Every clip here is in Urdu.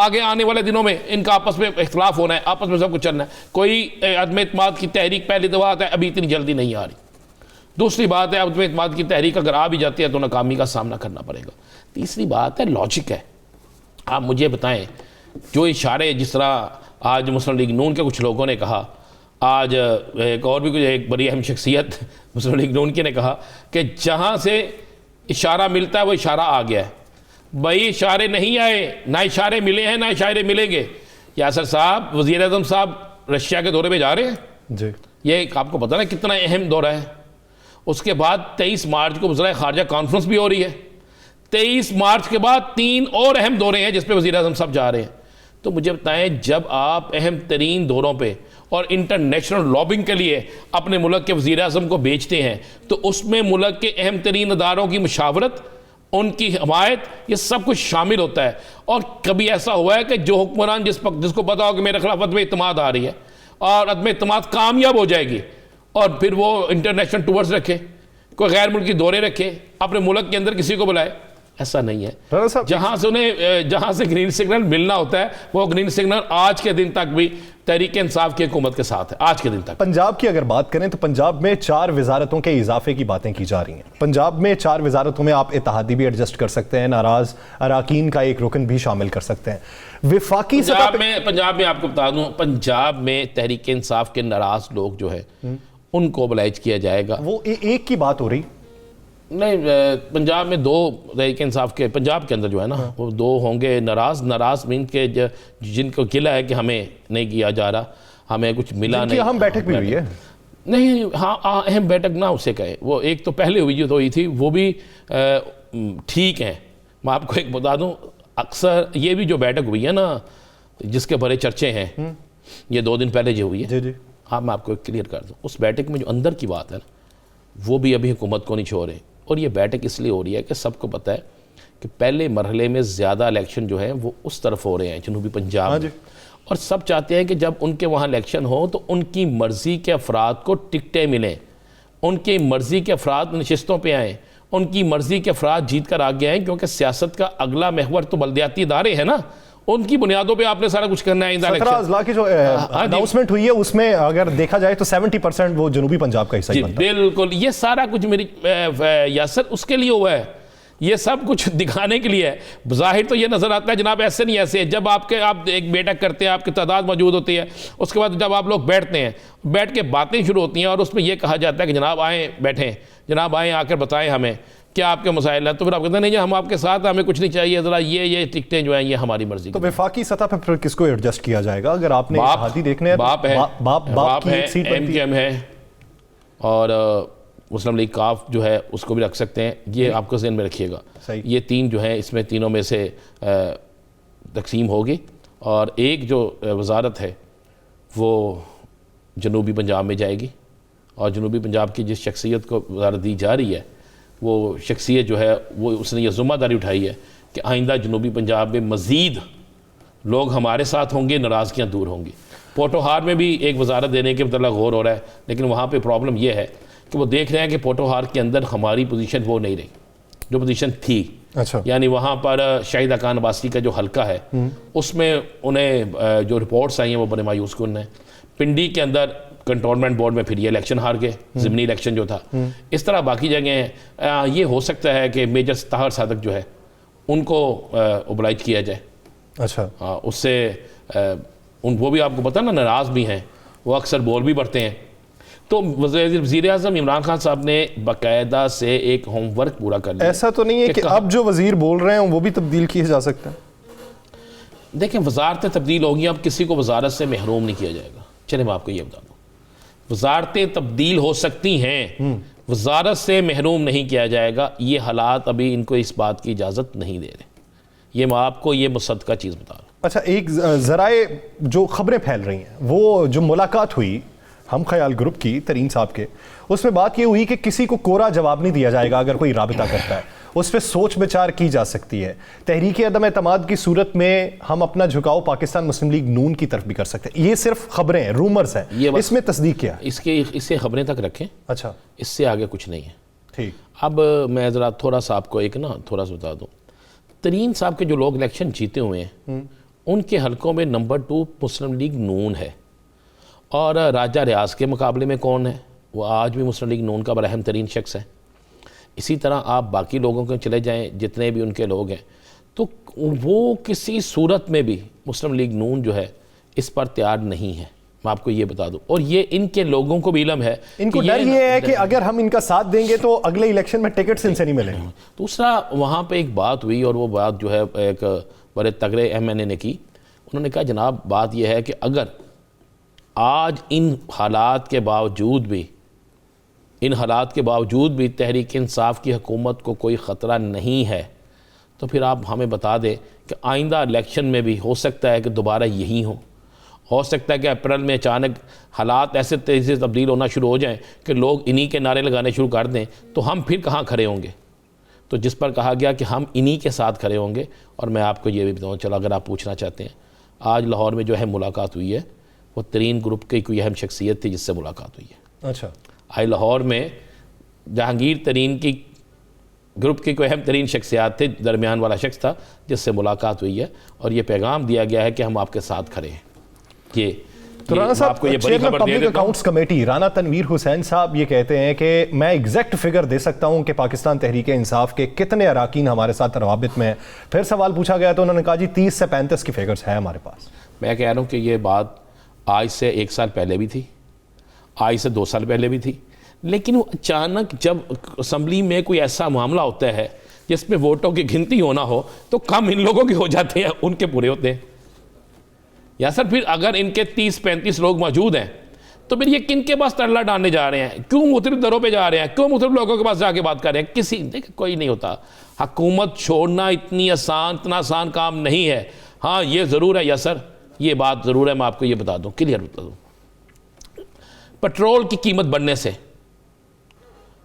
آگے آنے والے دنوں میں ان کا آپس میں اختلاف ہونا ہے, آپس میں سب کچھ چلنا ہے. کوئی عدم اعتماد کی تحریک پہلی تو بات ہے ابھی اتنی جلدی نہیں آ رہی. دوسری بات ہے عدم اعتماد کی تحریک اگر آ بھی جاتی ہے تو ناکامی کا سامنا کرنا پڑے گا. تیسری بات ہے لاجک ہے. آپ مجھے بتائیں جو اشارے جس طرح آج مسلم لیگ نون کے کچھ لوگوں نے کہا, آج ایک اور بھی کچھ ایک بڑی اہم شخصیت مسلم لیگ نون کی نے کہا کہ جہاں سے اشارہ ملتا ہے وہ اشارہ آ گیا ہے. بھائی اشارے نہیں آئے, نہ اشارے ملے ہیں نہ اشارے ملیں گے. یاسر صاحب وزیر اعظم صاحب رشیا کے دورے پہ جا رہے ہیں جی, یہ آپ کو پتہ نا کتنا اہم دورہ ہے. اس کے بعد 23 مارچ کو وزرائے خارجہ کانفرنس بھی ہو رہی ہے. 23 مارچ کے بعد 3 اور اہم دورے ہیں جس پہ وزیر اعظم صاحب جا رہے ہیں. تو مجھے بتائیں جب آپ اہم ترین دوروں پہ اور انٹرنیشنل لابنگ کے لیے اپنے ملک کے وزیر اعظم کو بھیجتے ہیں تو اس میں ملک کے اہم ترین اداروں کی مشاورت, ان کی حمایت, یہ سب کچھ شامل ہوتا ہے. اور کبھی ایسا ہوا ہے کہ جو حکمران جس کو پتا ہو کہ میرے خلاف عدم اعتماد آ رہی ہے اور عدم اعتماد کامیاب ہو جائے گی اور پھر وہ انٹرنیشنل ٹورز رکھے, کوئی غیر ملکی دورے رکھے, اپنے ملک کے اندر کسی کو بلائے؟ ایسا نہیں ہے. جہاں سے گرین سگنل ملنا ہوتا ہے وہ گرین سگنل آج کے دن تک بھی تحریک انصاف کی حکومت کے ساتھ ہے. آج کے دن تک پنجاب کی اگر بات کریں تو پنجاب میں 4 وزارتوں کے اضافے کی باتیں کی جا رہی ہیں. پنجاب میں 4 وزارتوں میں آپ اتحادی بھی ایڈجسٹ کر سکتے ہیں, ناراض اراکین کا ایک رکن بھی شامل کر سکتے ہیں. وفاقی سطح پہ پنجاب میں آپ کو بتا دوں, پنجاب میں تحریک انصاف کے ناراض لوگ جو ہے ان کو oblige کیا جائے گا. وہ ایک کی بات ہو رہی نہیں, پنجاب میں 2 تحریک انصاف کے پنجاب کے اندر جو ہے نا وہ 2 ہوں گے ناراض مین کے جن کو گلہ ہے کہ ہمیں نہیں کیا جا رہا, ہمیں کچھ ملا نہیں. اہم بیٹھک بھی ہوئی ہے نہیں, ہاں اہم بیٹھک نہ اسے کہے, وہ ایک تو پہلے ہوئی تھی وہ بھی ٹھیک ہیں. میں آپ کو ایک بتا دوں, اکثر یہ بھی جو بیٹھک ہوئی ہے نا جس کے بڑے چرچے ہیں, یہ 2 دن پہلے جو ہوئی ہے, جی ہاں میں آپ کو کلیئر کر دوں, اس بیٹھک میں جو اندر کی بات ہے نا وہ بھی ابھی حکومت کو نہیں چھوڑ رہے. اور یہ بیٹھک اس لیے ہو رہی ہے کہ سب کو پتہ ہے کہ پہلے مرحلے میں زیادہ الیکشن جو ہیں وہ اس طرف ہو رہے ہیں جنوبی پنجاب میں, اور سب چاہتے ہیں کہ جب ان کے وہاں الیکشن ہو تو ان کی مرضی کے افراد کو ٹکٹیں ملیں, ان کی مرضی کے افراد نشستوں پہ آئیں, ان کی مرضی کے افراد جیت کر آگے آئیں, کیونکہ سیاست کا اگلا محور تو بلدیاتی ادارے ہیں نا, ان کی بنیادوں پہ آپ نے سارا کچھ کرنا ہے. 17 اضلاع کی جو اناؤنسمنٹ ہوئی ہے اس میں اگر دیکھا جائے تو 70% وہ جنوبی پنجاب کا حصہ ہی بنتا ہے. بالکل, یہ سارا کچھ میری یاسر اس کے لیے ہوا ہے, یہ سب کچھ دکھانے کے لیے ہے. ظاہر تو یہ نظر آتا ہے جناب ایسے نہیں ایسے, جب آپ ایک بیٹھک کرتے ہیں, آپ کی تعداد موجود ہوتی ہے, اس کے بعد جب آپ لوگ بیٹھتے ہیں, بیٹھ کے باتیں شروع ہوتی ہیں اور اس میں یہ کہا جاتا ہے کہ جناب آئیں بیٹھیں, جناب آئیں آ کر بتائیں ہمیں کیا آپ کے مسائل ہیں, تو پھر آپ کہتے ہیں نہیں جی ہم آپ کے ساتھ, ہمیں کچھ نہیں چاہیے, ذرا یہ ٹکٹیں جو ہیں یہ ہماری مرضی. تو وفاقی سطح پہ پھر کس کو ایڈجسٹ کیا جائے گا؟ اگر آپ نے اتحادی دیکھنے ہیں, باپ ہے, ایم کیو ایم ہے, اور مسلم لیگ کاف جو ہے اس کو بھی رکھ سکتے ہیں. یہ آپ کو ذہن میں رکھیے گا, یہ 3 جو ہیں اس میں تینوں میں سے تقسیم ہوگی, اور ایک جو وزارت ہے وہ جنوبی پنجاب میں جائے گی, اور جنوبی پنجاب کی جس شخصیت کو وزارت دی جا رہی ہے وہ شخصیت جو ہے وہ اس نے یہ ذمہ داری اٹھائی ہے کہ آئندہ جنوبی پنجاب میں مزید لوگ ہمارے ساتھ ہوں گے, ناراضگیاں دور ہوں گی. پوٹوہار میں بھی ایک وزارت دینے کے متعلق غور ہو رہا ہے, لیکن وہاں پہ پرابلم یہ ہے کہ وہ دیکھ رہے ہیں کہ پوٹوہار کے اندر ہماری پوزیشن وہ نہیں رہی جو پوزیشن تھی. یعنی وہاں پر شہید اکان عباسی کا جو حلقہ ہے اس میں انہیں جو رپورٹس آئی ہیں وہ بڑے مایوس کن ہیں. پنڈی کے اندر کنٹونمنٹ بورڈ میں پھر یہ الیکشن ہار گئے, ضمنی الیکشن جو تھا. اس طرح باقی جگہیں ہیں. یہ ہو سکتا ہے کہ میجر طاہر صادق جو ہے ان کو اوبلائج کیا جائے. اچھا, اس سے وہ بھی آپ کو پتہ نا ناراض بھی ہیں, وہ اکثر بول بھی بڑھتے ہیں. تو وزیر اعظم عمران خان صاحب نے باقاعدہ سے ایک ہوم ورک پورا کر لیا. ایسا تو نہیں ہے کہ اب جو وزیر بول رہے ہیں وہ بھی تبدیل کیے جا سکتے ہیں؟ دیکھیں وزارتیں تبدیل ہوگی, اب کسی کو وزارت سے محروم نہیں کیا جائے گا. چلیں میں آپ کو یہ بتا دوں, وزارتیں تبدیل ہو سکتی ہیں, وزارت سے محروم نہیں کیا جائے گا. یہ حالات ابھی ان کو اس بات کی اجازت نہیں دے رہے. یہ میں آپ کو یہ مصدقہ چیز بتا رہا ہوں. اچھا, ایک ذرائع جو خبریں پھیل رہی ہیں وہ جو ملاقات ہوئی ہم خیال گروپ کی ترین صاحب کے, اس میں بات یہ ہوئی کہ کسی کو کوڑا جواب نہیں دیا جائے گا اگر کوئی رابطہ کرتا ہے, اس پہ سوچ بچار کی جا سکتی ہے. تحریک عدم اعتماد کی صورت میں ہم اپنا جھکاؤ پاکستان مسلم لیگ نون کی طرف بھی کر سکتے ہیں. یہ صرف خبریں ہیں, رومرز ہیں, اس میں تصدیق کیا ہے؟ اس سے خبریں تک رکھیں. اچھا, اس سے آگے کچھ نہیں ہے. ٹھیک. اب میں ذرا تھوڑا سا آپ کو ایک تھوڑا سا بتا دوں. ترین صاحب کے جو لوگ الیکشن جیتے ہوئے ہیں ان کے حلقوں میں نمبر 2 مسلم لیگ نون ہے، اور راجہ ریاض کے مقابلے میں کون ہے؟ وہ آج بھی مسلم لیگ نون کا بڑا اہم ترین شخص ہے۔ اسی طرح آپ باقی لوگوں کے چلے جائیں جتنے بھی ان کے لوگ ہیں، تو وہ کسی صورت میں بھی مسلم لیگ نون جو ہے اس پر تیار نہیں ہے، میں آپ کو یہ بتا دوں۔ اور یہ ان کے لوگوں کو بھی علم ہے، ان کو ڈر یہ ہے کہ اگر ہم ان کا ساتھ دیں گے تو اگلے الیکشن میں ٹکٹس ان سے نہیں ملیں گے۔ دوسرا وہاں پہ ایک بات ہوئی، اور وہ بات جو ہے ایک بڑے تگڑے MNA نے کی، انہوں نے کہا جناب بات یہ ہے کہ اگر آج ان حالات کے باوجود بھی تحریک انصاف کی حکومت کو کوئی خطرہ نہیں ہے، تو پھر آپ ہمیں بتا دیں کہ آئندہ الیکشن میں بھی ہو سکتا ہے کہ دوبارہ یہی ہو سکتا ہے کہ اپریل میں اچانک حالات ایسے تیزی سے تبدیل ہونا شروع ہو جائیں کہ لوگ انہی کے نعرے لگانے شروع کر دیں، تو ہم پھر کہاں کھڑے ہوں گے؟ تو جس پر کہا گیا کہ ہم انہی کے ساتھ کھڑے ہوں گے۔ اور میں آپ کو یہ بھی بتاؤں، چلو اگر آپ پوچھنا چاہتے ہیں، آج لاہور میں جو اہم ملاقات ہوئی ہے وہ ترین گروپ کی کوئی اہم شخصیت تھی جس سے ملاقات ہوئی ہے۔ اچھا، آج لاہور میں جہانگیر ترین کی گروپ کی کوئی اہم ترین شخصیات تھے، درمیان والا شخص تھا جس سے ملاقات ہوئی ہے، اور یہ پیغام دیا گیا ہے کہ ہم آپ کے ساتھ کھڑے ہیں۔ تو رانا صاحب، chairman public accounts committee Rana Tanveer Hussain صاحب یہ کہتے ہیں کہ میں ایگزیکٹ فگر دے سکتا ہوں کہ پاکستان تحریک انصاف کے کتنے اراکین ہمارے ساتھ روابط میں ہیں۔ پھر سوال پوچھا گیا تو انہوں نے کہا جی 30 سے 35 کی فگرز ہے ہمارے پاس۔ میں کہہ رہا ہوں کہ یہ بات آج سے 1 سال پہلے بھی تھی، آج سے 2 سال پہلے بھی تھی، لیکن وہ اچانک جب اسمبلی میں کوئی ایسا معاملہ ہوتا ہے جس میں ووٹوں کی گنتی ہونا ہو تو کم ان لوگوں کے ہو جاتے ہیں، ان کے پورے ہوتے ہیں۔ یا سر پھر اگر ان کے 30-35 لوگ موجود ہیں تو پھر یہ کن کے پاس ترلا ڈالنے جا رہے ہیں؟ کیوں مختلف دروں پہ جا رہے ہیں؟ کیوں مختلف لوگوں کے پاس جا کے بات کر رہے ہیں؟ کوئی نہیں ہوتا۔ حکومت چھوڑنا اتنا آسان کام نہیں ہے۔ ہاں یہ ضرور ہے، یا سر یہ بات ضرور ہے، میں آپ کو یہ بتا دوں، کلیئر بتا دوں، پیٹرول کی قیمت بڑھنے سے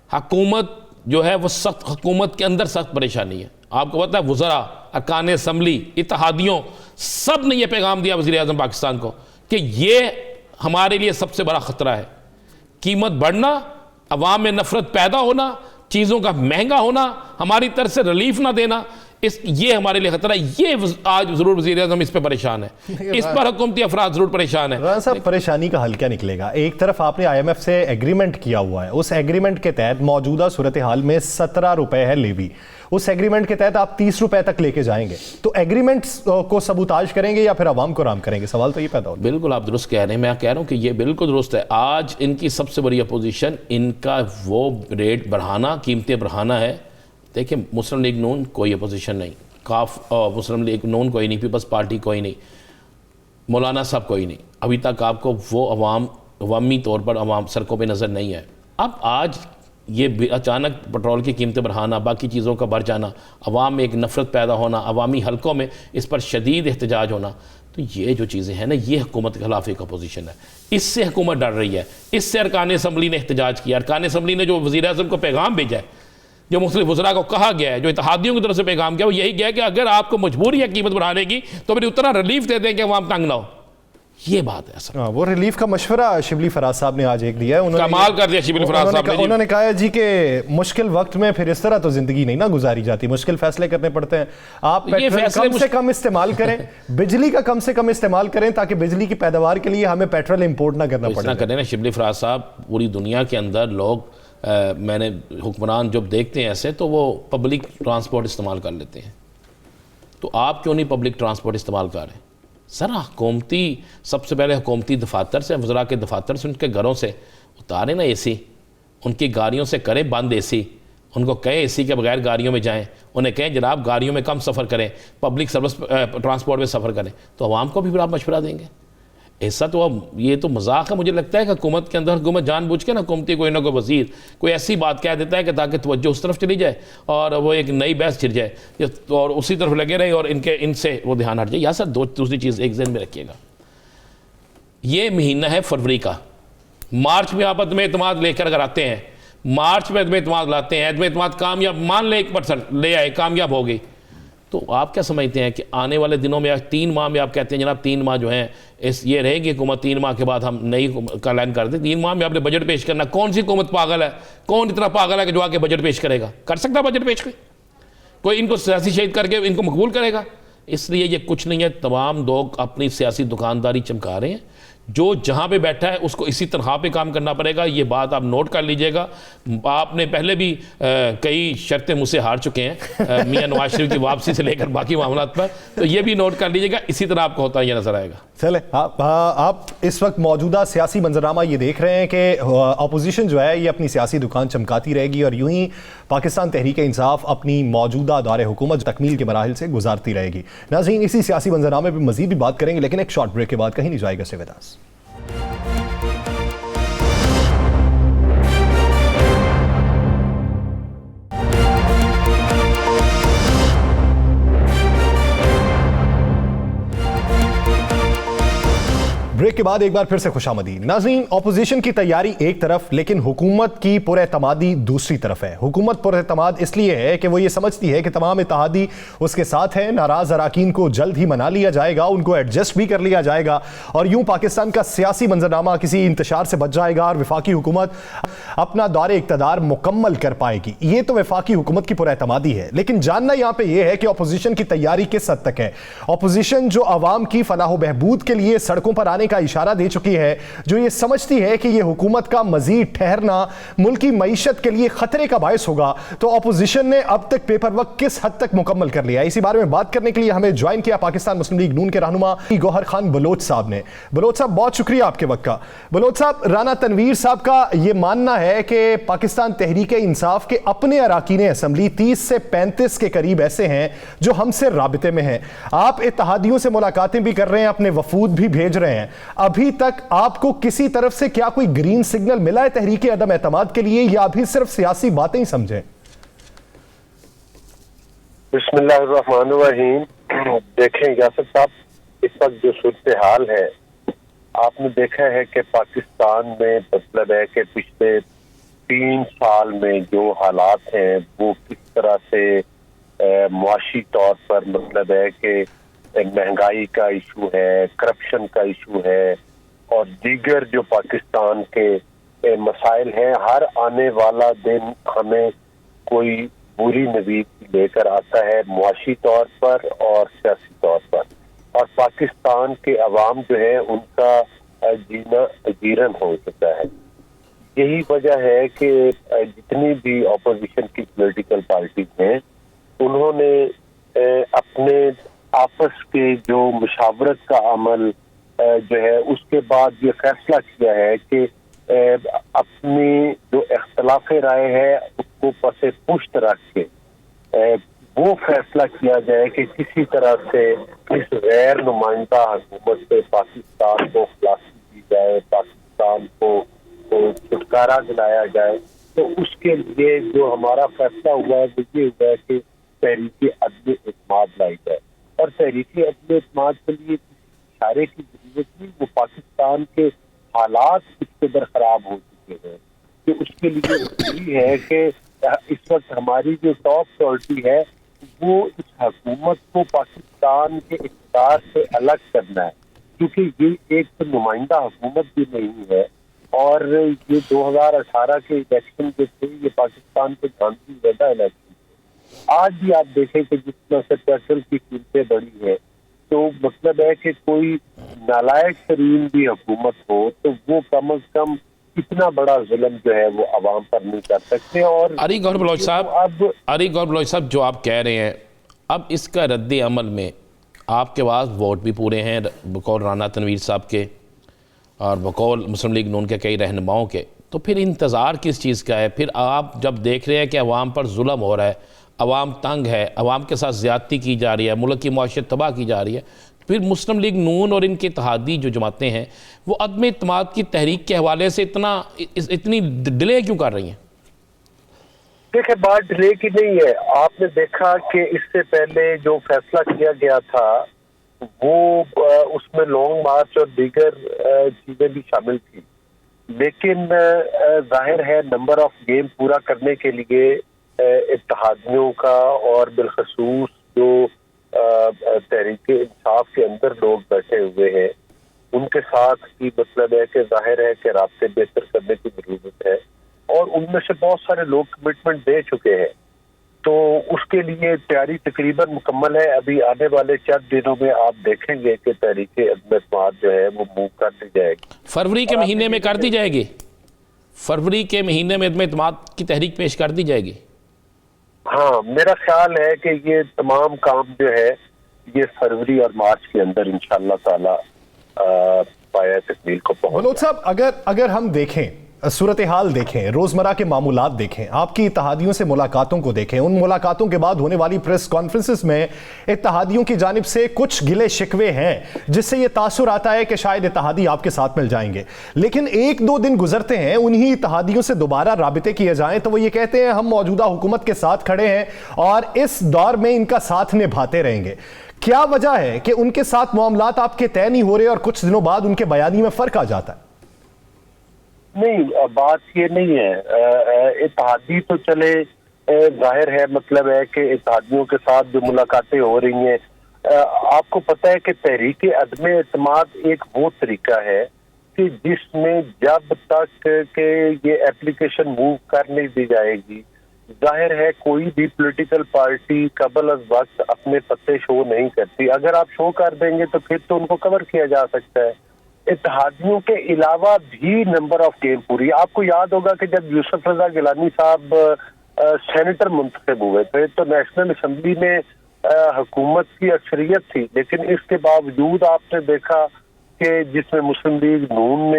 حکومت جو ہے وہ حکومت کے اندر سخت پریشانی ہے۔ آپ کو پتہ ہے وزراء، ارکان اسمبلی، اتحادیوں، سب نے یہ پیغام دیا وزیر اعظم پاکستان کو کہ یہ ہمارے لیے سب سے بڑا خطرہ ہے۔ قیمت بڑھنا، عوام میں نفرت پیدا ہونا، چیزوں کا مہنگا ہونا، ہماری طرف سے ریلیف نہ دینا، یہ ہمارے لیے خطرہ ہے۔ یہ آج ضرور وزیر اعظم اس پہ پریشان ہے، اس پر حکومتی افراد ضرور پریشان ہیں۔ رانا صاحب، پریشانی کا حل کیا نکلے گا؟ ایک طرف آپ نے IMF سے ایگریمنٹ کیا ہوا ہے، اس ایگریمنٹ کے تحت موجودہ صورتحال میں 17 روپے ہے لیوی، اس ایگریمنٹ کے تحت آپ 30 روپے تک لے کے جائیں گے، تو ایگریمنٹ کو سبوتاج کریں گے یا پھر عوام کو رام کریں گے؟ سوال تو یہ پیدا ہوتا ہے۔ بالکل آپ درست کہہ رہے ہیں، میں کہہ رہا ہوں کہ یہ بالکل درست ہے۔ آج ان کی سب سے بڑی اپوزیشن ان کا وہ ریٹ بڑھانا، قیمتیں بڑھانا ہے۔ دیکھیں مسلم لیگ نون کوئی اپوزیشن نہیں، مسلم لیگ نون کوئی نہیں، پیپلز پارٹی کوئی نہیں، مولانا صاحب کوئی نہیں، ابھی تک آپ کو وہ عوامی طور پر عوام سڑکوں پہ نظر نہیں ہے۔ اب آج یہ اچانک پٹرول کی قیمتیں بڑھانا، باقی چیزوں کا بڑھ جانا، عوام میں ایک نفرت پیدا ہونا، عوامی حلقوں میں اس پر شدید احتجاج ہونا، تو یہ جو چیزیں ہیں نا، یہ حکومت کے خلاف ایک اپوزیشن ہے۔ اس سے حکومت ڈر رہی ہے، اس سے ارکان اسمبلی نے احتجاج کیا، ارکان اسمبلی نے جو وزیر اعظم کو پیغام بھیجا ہے، جو مختلف وزراء کو کہا گیا ہے، جو اتحادیوں کی طرف سے پیغام کیا، وہ یہی گیا کہ اگر آپ کو مجبوری ہے قیمت بڑھانے کی تو پھر اتنا ریلیف دے دیں کہ عوام تنگ نہ ہو۔ یہ بات ہے سر، وہ ریلیف کا مشورہ شبلی فراز صاحب نے آج ایک دیا ہے، کمال کر دیا شبلی فراز صاحب نے۔ انہوں نے کہا ہے جی کہ مشکل وقت میں پھر اس طرح تو زندگی نہیں نا گزاری جاتی، مشکل فیصلے کرنے پڑتے ہیں۔ آپ پیٹرول کم سے کم استعمال کریں، بجلی کا کم سے کم استعمال کریں تاکہ بجلی کی پیداوار کے لیے ہمیں پیٹرول امپورٹ نہ کرنا پڑے۔ اتنا کریں نا شبلی فراز صاحب، پوری دنیا کے اندر لوگ، میں نے حکمران جب دیکھتے ہیں ایسے تو وہ پبلک ٹرانسپورٹ استعمال کر لیتے ہیں، تو آپ کیوں نہیں پبلک ٹرانسپورٹ استعمال کر رہے ہیں؟ سر حکومتی، سب سے پہلے حکومتی دفاتر سے، وزراء کے دفاتر سے، ان کے گھروں سے اتاریں نا AC، ان کی گاڑیوں سے کریں بند AC، ان کو کہیں AC کے بغیر گاڑیوں میں جائیں، انہیں کہیں جناب گاڑیوں میں کم سفر کریں، پبلک سروس ٹرانسپورٹ میں سفر کریں، تو عوام کو بھی پھر آپ مشورہ دیں گے۔ ایسا تو اب یہ تو مذاق ہے، مجھے لگتا ہے کہ حکومت کے اندر حکومت جان بوجھ کے نا حکومتی کوئی نہ کوئی وزیر کوئی ایسی بات کہہ دیتا ہے کہ تاکہ توجہ اس طرف چلی جائے اور وہ ایک نئی بحث چھڑ جائے اور اسی طرف لگے رہے اور ان سے وہ دھیان ہٹ جائے۔ یا سر دوسری چیز ایک ذہن میں رکھیے گا، یہ مہینہ ہے فروری کا، مارچ میں آپ عدم اعتماد لے کر اگر آتے ہیں، مارچ میں عدم اعتماد لاتے ہیں، عدم اعتماد کامیاب مان لیں 1% لے آئے، کامیاب ہو گئی، تو آپ کیا سمجھتے ہیں کہ آنے والے دنوں میں 3 ماہ میں آپ کہتے ہیں جناب 3 ماہ جو ہیں یہ رہے گی حکومت، 3 ماہ کے بعد ہم نئی کا اعلان کر دیں، 3 ماہ میں آپ نے بجٹ پیش کرنا؟ کون سی حکومت پاگل ہے، کون اتنا پاگل ہے کہ جو آ کے بجٹ پیش کرے گا؟ کر سکتا بجٹ پیش کوئی؟ کوئی ان کو سیاسی شہید کر کے ان کو مقبول کرے گا؟ اس لیے یہ کچھ نہیں ہے، تمام لوگ اپنی سیاسی دکانداری چمکا رہے ہیں، جو جہاں پہ بیٹھا ہے اس کو اسی تنخواہ پہ کام کرنا پڑے گا. یہ بات آپ نوٹ کر لیجئے گا. آپ نے پہلے بھی کئی شرطیں مجھ سے ہار چکے ہیں میاں نواز شریف کی واپسی سے لے کر باقی معاملات پر، تو یہ بھی نوٹ کر لیجئے گا، اسی طرح آپ کو ہوتا یہ نظر آئے گا. چلے آپ اس وقت موجودہ سیاسی منظرنامہ یہ دیکھ رہے ہیں کہ اپوزیشن جو ہے یہ اپنی سیاسی دکان چمکاتی رہے گی اور یوں ہی پاکستان تحریک انصاف اپنی موجودہ دور حکومت تکمیل کے مراحل سے گزارتی رہے گی. ناظرین، اسی سیاسی منظرنامے پہ مزید بھی بات کریں گے، لیکن ایک شارٹ بریک کے بعد کہیں نہیں جائے گا. Stay with us. بریک کے بعد ایک بار پھر سے خوش آمدید. ناظرین، اپوزیشن کی تیاری ایک طرف، لیکن حکومت کی پر اعتمادی دوسری طرف ہے. حکومت پر اعتماد اس لیے ہے کہ وہ یہ سمجھتی ہے کہ تمام اتحادی اس کے ساتھ ہیں، ناراض اراکین کو جلد ہی منا لیا جائے گا، ان کو ایڈجسٹ بھی کر لیا جائے گا اور یوں پاکستان کا سیاسی منظرنامہ کسی انتشار سے بچ جائے گا اور وفاقی حکومت اپنا دور اقتدار مکمل کر پائے گی. یہ تو وفاقی حکومت کی پر اعتمادی ہے، لیکن جاننا یہاں پہ یہ ہے کہ اپوزیشن کی تیاری کس حد تک ہے. اپوزیشن جو عوام کی فلاح و بہبود کے لیے سڑکوں پر آنے کا اشارہ دے چکی ہے، جو یہ سمجھتی ہے کہ یہ حکومت کا مزید ٹھہرنا ملکی معیشت کے لیے خطرے کا باعث ہوگا، تو اپوزیشن نے اب تک پیپر ورک کس حد تک مکمل کر لیا. اسی بارے میں بات کرنے کے لیے ہمیں جوائن کیا پاکستان مسلم لیگ نون کے رہنما گوہر خان بلوچ صاحب نے. بلوچ صاحب، بہت شکریہ آپ کے وقت کا. بلوچ صاحب، رانا تنویر صاحب کا یہ ماننا ہے کہ پاکستان تحریک انصاف کے اپنے اراکین اسمبلی 30 سے 35 کے قریب ایسے ہیں جو ہم سے رابطے میں ہیں. آپ اتحادیوں سے ملاقاتیں بھی کر رہے ہیں، اپنے وفود بھی بھیج رہے ہیں. ابھی تک آپ کو کسی طرف سے کیا کوئی گرین سگنل ملا ہے تحریک عدم اعتماد کے لیے، یا ابھی صرف سیاسی باتیں ہی سمجھیں؟ بسم اللہ الرحمن الرحیم. دیکھیں یاسر صاحب، اس وقت جو صورتحال ہے، آپ نے دیکھا ہے کہ پاکستان میں مطلب ہے کہ پچھلے 3 سال میں جو حالات ہیں وہ کس طرح سے معاشی طور پر مطلب ہے کہ مہنگائی کا ایشو ہے، کرپشن کا ایشو ہے اور دیگر جو پاکستان کے مسائل ہیں. ہر آنے والا دن ہمیں کوئی بری نوید لے کر آتا ہے معاشی طور پر اور سیاسی طور پر، اور پاکستان کے عوام جو ہے ان کا جینا جیرن ہو چکا ہے. یہی وجہ ہے کہ جتنی بھی اپوزیشن کی پولیٹیکل پارٹیز ہیں انہوں نے اپنے آپس کے جو مشاورت کا عمل جو ہے اس کے بعد یہ فیصلہ کیا ہے کہ اپنی جو اختلاف رائے ہے اس کو پس پشت رکھ کے وہ فیصلہ کیا جائے کہ کسی طرح سے اس غیر نمائندہ حکومت سے پاکستان کو خلاصی دی جائے، پاکستان کو چھٹکارا دلایا جائے. تو اس کے لیے جو ہمارا فیصلہ ہوا ہے وہ یہ ہوا ہے کہ تحریک عدم اعتماد لائی جائے. اور تحریک عدم اعتماد کے لیے اشارے کی ضرورت نہیں، وہ پاکستان کے حالات اس قدر خراب ہو چکے ہیں کہ اس کے لیے ضروری ہے کہ اس وقت ہماری جو ٹاپ پرائورٹی ہے وہ اس حکومت کو پاکستان کے اقتدار سے الگ کرنا ہے، کیونکہ یہ ایک تو نمائندہ حکومت بھی نہیں ہے اور یہ 2018 کے الیکشن جو تھے یہ پاکستان کے گاندھی زدہ الیکشن تھے. آج بھی آپ دیکھیں کہ جس طرح سے پیٹرول کی قیمتیں بڑھی ہیں تو مطلب ہے کہ کوئی نالائق ترین بھی حکومت ہو تو وہ کم از کم اتنا بڑا ظلم جو ہے وہ عوام پر نہیں کر سکتے. اور علی گوہر بلوچ صاحب جو آپ کہہ رہے ہیں، اب اس کا رد عمل میں آپ کے پاس ووٹ بھی پورے ہیں بقول رانا تنویر صاحب کے اور بقول مسلم لیگ نون کے کئی رہنماؤں کے، تو پھر انتظار کس چیز کا ہے؟ پھر آپ جب دیکھ رہے ہیں کہ عوام پر ظلم ہو رہا ہے، عوام تنگ ہے، عوام کے ساتھ زیادتی کی جا رہی ہے، ملک کی معاشیت تباہ کی جا رہی ہے، پھر مسلم لیگ نون اور ان کے اتحادی جو جماعتیں ہیں وہ عدم اعتماد کی تحریک کے حوالے سے اتنی ڈیلے کیوں کر رہی ہیں؟ دیکھیں، بات ڈیلے کی نہیں ہے. آپ نے دیکھا کہ اس سے پہلے جو فیصلہ کیا گیا تھا وہ اس میں لانگ مارچ اور دیگر چیزیں بھی شامل تھی، لیکن ظاہر ہے نمبر آف گیم پورا کرنے کے لیے اتحادیوں کا اور بالخصوص جو تحریک انصاف کے اندر لوگ بیٹھے ہوئے ہیں ان کے ساتھ بھی مطلب ہے کہ ظاہر ہے کہ رابطے بہتر کرنے کی ضرورت ہے، اور ان میں سے بہت سارے لوگ کمٹمنٹ دے چکے ہیں. تو اس کے لیے تیاری تقریباً مکمل ہے. ابھی آنے والے چند دنوں میں آپ دیکھیں گے کہ تحریک عدم اعتماد جو ہے وہ موو کر دی جائے گی. فروری کے مہینے میں کر دی جائے گی؟ فروری کے مہینے میں عدم اعتماد کی تحریک پیش کر دی جائے گی؟ ہاں میرا خیال ہے کہ یہ تمام کام جو ہے یہ فروری اور مارچ کے اندر انشاءاللہ تعالی پایہ تکمیل کو پہنچ. بلوچ صاحب اگر ہم دیکھیں صورتحال دیکھیں، روزمرہ کے معمولات دیکھیں، آپ کی اتحادیوں سے ملاقاتوں کو دیکھیں، ان ملاقاتوں کے بعد ہونے والی پریس کانفرنسز میں اتحادیوں کی جانب سے کچھ گلے شکوے ہیں جس سے یہ تاثر آتا ہے کہ شاید اتحادی آپ کے ساتھ مل جائیں گے، لیکن ایک دو دن گزرتے ہیں انہی اتحادیوں سے دوبارہ رابطے کیے جائیں تو وہ یہ کہتے ہیں ہم موجودہ حکومت کے ساتھ کھڑے ہیں اور اس دور میں ان کا ساتھ نبھاتے رہیں گے. کیا وجہ ہے کہ ان کے ساتھ معاملات آپ کے طے نہیں ہو رہے اور کچھ دنوں بعد ان کے بیانی میں فرق آ جاتا ہے؟ نہیں، بات یہ نہیں ہے. اتحادی تو چلے ظاہر ہے، مطلب ہے کہ اتحادیوں کے ساتھ جو ملاقاتیں ہو رہی ہیں، آپ کو پتہ ہے کہ تحریک عدم اعتماد ایک وہ طریقہ ہے کہ جس میں جب تک کہ یہ اپلیکیشن موو کر نہیں دی جائے گی، ظاہر ہے کوئی بھی پولیٹیکل پارٹی قبل از وقت اپنے پتے شو نہیں کرتی. اگر آپ شو کر دیں گے تو پھر تو ان کو کور کیا جا سکتا ہے. اتحادیوں کے علاوہ بھی نمبر آف گیم پوری. آپ کو یاد ہوگا کہ جب یوسف رضا گیلانی صاحب سینیٹر منتخب ہوئے تھے تو نیشنل اسمبلی میں حکومت کی اکثریت تھی، لیکن اس کے باوجود آپ نے دیکھا کہ جس میں مسلم لیگ نون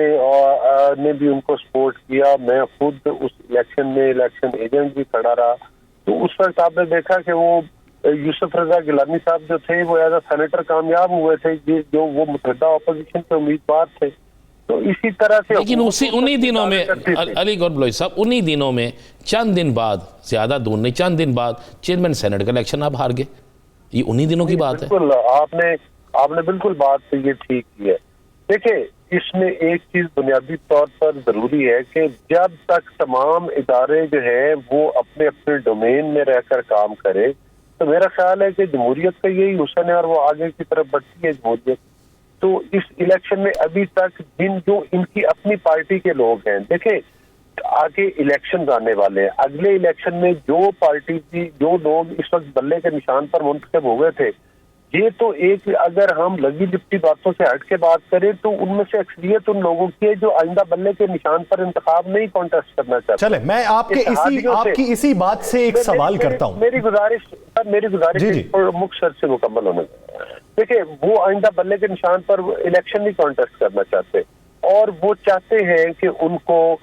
نے بھی ان کو سپورٹ کیا، میں خود اس الیکشن میں الیکشن ایجنٹ بھی کھڑا رہا، تو اس وقت آپ نے دیکھا کہ وہ یوسف رضا گیلانی صاحب جو تھے وہ ایز اے سینیٹر کامیاب ہوئے تھے، جو وہ متحدہ اپوزیشن کے امیدوار تھے. تو اسی طرح سے لیکن انہی دنوں میں علی گور بلوچ صاحب انہی دنوں میں چند دن بعد، زیادہ دور نہیں، چند دن بعد چیئرمین سینٹ کا الیکشن آپ ہار گئے. یہ انہی دنوں کی بات ہے. بالکل آپ نے بالکل بات یہ ٹھیک کی ہے. دیکھیں اس میں ایک چیز بنیادی طور پر ضروری ہے کہ جب تک تمام ادارے جو ہیں وہ اپنے اپنے ڈومین میں رہ کر کام کرے تو میرا خیال ہے کہ جمہوریت کا یہی حسن ہے اور وہ آگے کی طرف بڑھتی ہے جمہوریت. تو اس الیکشن میں ابھی تک جو ان کی اپنی پارٹی کے لوگ ہیں، دیکھیں آگے الیکشن آنے والے ہیں، اگلے الیکشن میں جو پارٹی کی جو لوگ اس وقت بلے کے نشان پر منتخب ہو گئے تھے، یہ تو ایک اگر ہم لگی لپٹی باتوں سے ہٹ کے بات کریں تو ان میں سے اکثریت ان لوگوں کی ہے جو آئندہ بلے کے نشان پر انتخاب نہیں کانٹیسٹ کرنا چاہتے. چلے میں آپ کی اسی بات سے ایک سوال کرتا ہوں. میری گزارش مختصر سے مکمل ہونے. دیکھیں وہ آئندہ بلے کے نشان پر الیکشن نہیں کانٹیسٹ کرنا چاہتے اور وہ چاہتے ہیں کہ ان کو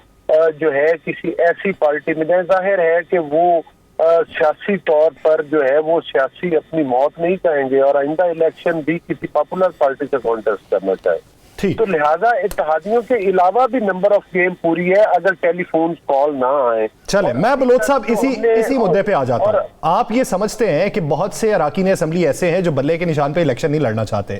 جو ہے کسی ایسی پارٹی میں جائیں. ظاہر ہے کہ وہ سیاسی طور پر جو ہے وہ سیاسی اپنی موت نہیں کہیں گے اور آئندہ الیکشن بھی کسی پاپولر پارٹی سے کانٹیسٹ کرنا چاہے. تو لہذا اتحادیوں کے علاوہ بھی نمبر آف گیم پوری ہے اگر ٹیلی فون کال نہ آئے. چلے میں بلوچ صاحب اسی مدعے پہ آ جاتا ہوں. آپ یہ سمجھتے ہیں کہ بہت سے اراکین اسمبلی ایسے ہیں جو بلے کے نشان پہ الیکشن نہیں لڑنا چاہتے،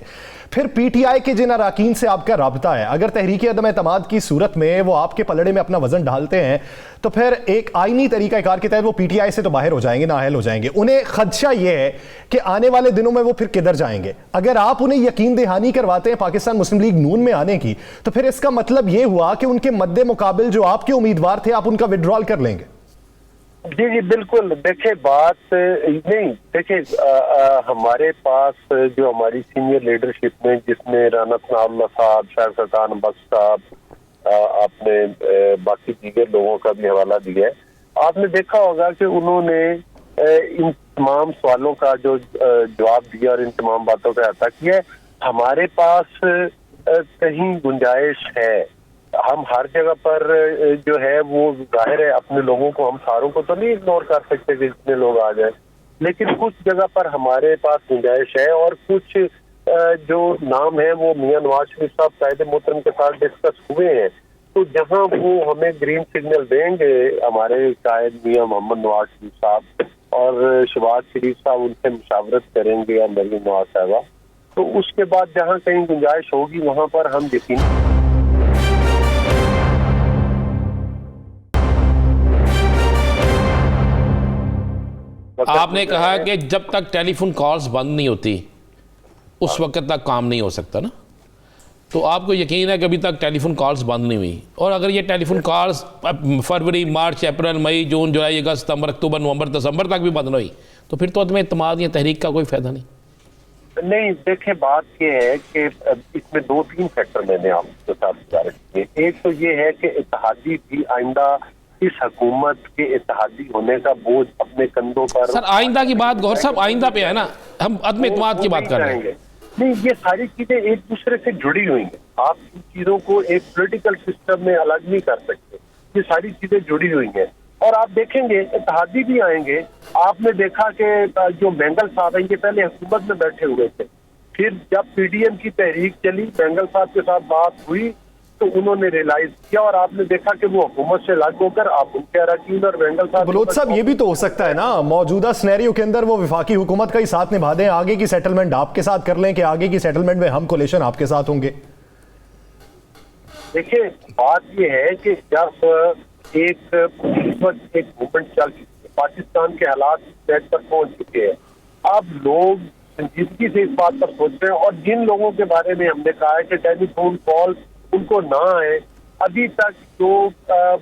پھر پی ٹی آئی کے جن اراکین سے آپ کا رابطہ ہے، اگر تحریک عدم اعتماد کی صورت میں وہ آپ کے پلڑے میں اپنا وزن ڈالتے ہیں تو پھر ایک آئینی طریقہ کار کے تحت وہ پی ٹی آئی سے تو باہر ہو جائیں گے، نااہل ہو جائیں گے. انہیں خدشہ یہ ہے کہ آنے والے دنوں میں وہ پھر کدھر جائیں گے. اگر آپ انہیں یقین دہانی کرواتے ہیں پاکستان مسلم لیگ نون میں آنے کی تو پھر اس کا مطلب یہ ہوا کہ ان کے مد مقابل جو آپ کے امیدوار تھے آپ ان کا وڈرال کر لیں گے. جی بالکل. دیکھیں بات نہیں، دیکھیں ہمارے پاس جو ہماری سینئر لیڈرشپ میں جس میں رانا ثناء اللہ صاحب، شاہ سلطان بخش صاحب، آپ نے باقی دیگر لوگوں کا بھی حوالہ دیا ہے، آپ نے دیکھا ہوگا کہ انہوں نے ان تمام سوالوں کا جو جواب دیا اور ان تمام باتوں کا احاطہ کیا ہے. ہمارے پاس کہیں گنجائش ہے، ہم ہر جگہ پر جو ہے وہ ظاہر ہے اپنے لوگوں کو، ہم ساروں کو تو نہیں اگنور کر سکتے کہ جتنے لوگ آ جائیں، لیکن کچھ جگہ پر ہمارے پاس گنجائش ہے اور کچھ جو نام ہیں وہ میاں نواز شریف صاحب قائد محترم کے ساتھ ڈسکس ہوئے ہیں. تو جہاں وہ ہمیں گرین سگنل دیں گے ہمارے قائد میاں محمد نواز شریف صاحب اور شہباز شریف صاحب ان سے مشاورت کریں گے اور مریم نواز صاحبہ، تو اس کے بعد جہاں کہیں گنجائش ہوگی وہاں پر ہم یقین. آپ نے کہا کہ جب تک ٹیلی فون کالز بند نہیں ہوتی اس وقت تک کام نہیں ہو سکتا نا. تو آپ کو یقین ہے کہ ابھی تک ٹیلی فون کالز بند نہیں ہوئی، اور اگر یہ ٹیلی فون کالز فروری، مارچ، اپریل، مئی، جون، جولائی، اگست، ستمبر، اکتوبر، نومبر، دسمبر تک بھی بند نہ ہوئی تو پھر تو عدم اعتماد یا تحریک کا کوئی فائدہ نہیں۔ نہیں دیکھیں، بات یہ ہے کہ اس میں 2-3 فیکٹر میں نے آپ کے ساتھ گزارش کی۔ ایک تو یہ ہے کہ اتحادی بھی آئندہ اس حکومت کے اتحادی ہونے کا بوجھ اپنے کندھوں پر، سر آئندہ کی بات گور صاحب آئندہ پہ ہے نا، ہم عدم اعتماد کی بات کر رہے ہیں۔ نہیں، یہ ساری چیزیں ایک دوسرے سے جڑی ہوئی ہیں، آپ ان چیزوں کو ایک پولیٹیکل سسٹم میں الگ نہیں کر سکتے، یہ ساری چیزیں جڑی ہوئی ہیں۔ اور آپ دیکھیں گے اتحادی بھی آئیں گے۔ آپ نے دیکھا کہ جو مینگل صاحب ہیں یہ پہلے حکومت میں بیٹھے ہوئے تھے، پھر جب پی ڈی ایم کی تحریک چلی، مینگل صاحب کے ساتھ بات ہوئی تو انہوں نے ریلائز کیا، اور آپ نے دیکھا کہ وہ حکومت سے الگ ہو کر آپ ان کے اراکین اور مینگل صاحب۔ بلوچ صاحب یہ بھی تو ہو سکتا ہے نا موجودہ سنیریو کے اندر وہ وفاقی حکومت کا ہی ساتھ نبھا دیں، آگے کی سیٹلمنٹ آپ کے ساتھ کر لیں کہ آگے کی سیٹلمنٹ میں ہم کولیشن آپ کے ساتھ ہوں گے۔ دیکھیں بات یہ ہے کہ جب ایک موومنٹ چل چکی ہے، پاکستان کے حالات سیٹ پر پہنچ چکے ہیں، اب لوگ سنجیدگی سے اس بات پر سوچ رہے ہیں، اور جن لوگوں کے بارے میں ہم نے کہا ہے کہ ٹیلی فون کال ان کو نہ آئے، ابھی تک جو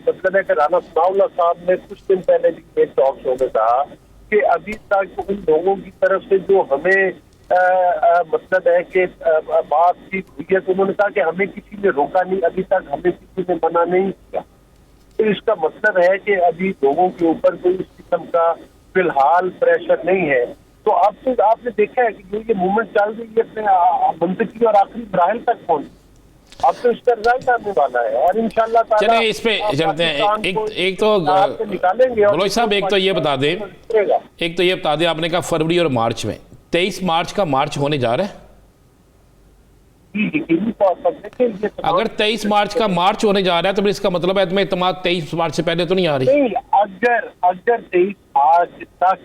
مطلب ہے کہ رانا ثناء اللہ صاحب نے کچھ دن پہلے بھی ایک ٹاک شو میں کہا کہ ابھی تک ان لوگوں کی طرف سے جو ہمیں مطلب ہے کہ بات چیت ہوئی ہے، تو انہوں نے کہا کہ ہمیں کسی نے روکا نہیں، ابھی تک ہمیں کسی نے منع نہیں کیا۔ تو اس کا مطلب ہے کہ ابھی لوگوں کے اوپر کوئی اس قسم کا فی الحال پریشر نہیں ہے۔ تو اب تو آپ نے دیکھا ہے کہ یہ موومنٹ چل رہی ہے اپنے منطقی اور آخری مراحل تک پہنچ، اب تو اس کا رزلٹ آنے والا ہے، اور انشاءاللہ تعالیٰ چلیں اس پہ چلتے ہیں۔ ایک تو نکالیں گے۔ بلوچ صاحب ایک تو یہ بتا دیں آپ نے کہا فروری اور مارچ میں، 23 مارچ کا مارچ ہونے جا رہا ہے؟ اگر 23 مارچ کا مارچ ہونے جا رہا ہے تو پھر اس کا مطلب ہے عدم اعتماد 23 مارچ سے پہلے تو نہیں آ رہی؟ نہیں، اگر 23 مارچ تک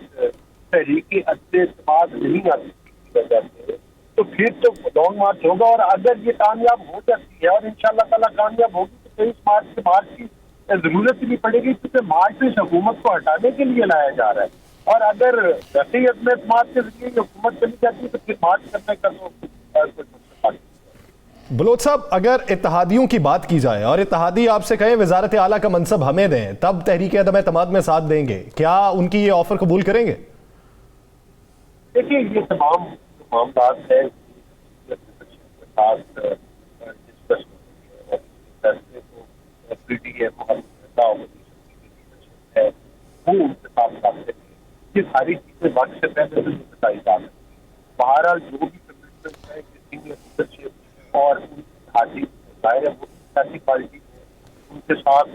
تحریک عدم اعتماد نہیں آتی کی وجہ سے تو پھر تو لانگ مارچ ہوگا، اور اگر یہ کامیاب ہو جاتی ہے اور انشاءاللہ تعالیٰ کامیاب ہوگی تو 23 مارچ سے مارچ کی ضرورت ہی نہیں پڑے گی، کیونکہ مارچ سے اس حکومت کو ہٹانے کے لیے لایا جا رہا ہے، اور اگر ویسے ہی عدم اعتماد کے ذریعے یہ حکومت چلی جاتی ہے تو پھر مارچ کرنے کا تو بلوچ صاحب اگر اتحادیوں کی بات کی جائے اور اتحادی آپ سے کہیں وزارت اعلیٰ کا منصب ہمیں دیں تب تحریک عدم اعتماد میں ساتھ دیں گے، کیا ان کی یہ آفر قبول کریں گے؟ دیکھیے یہ تمام معاملات ہیں پی ڈی ایم یہ ساری چیزیں وقت سے پہلے سے بتائی جا رہی ہیں۔ بہرحال جو بھی کمٹمنٹ ہے کہ سینئر لیڈرشپ اور اتحادی ظاہر ہے وہ سیاسی پارٹی ہے، ان کے ساتھ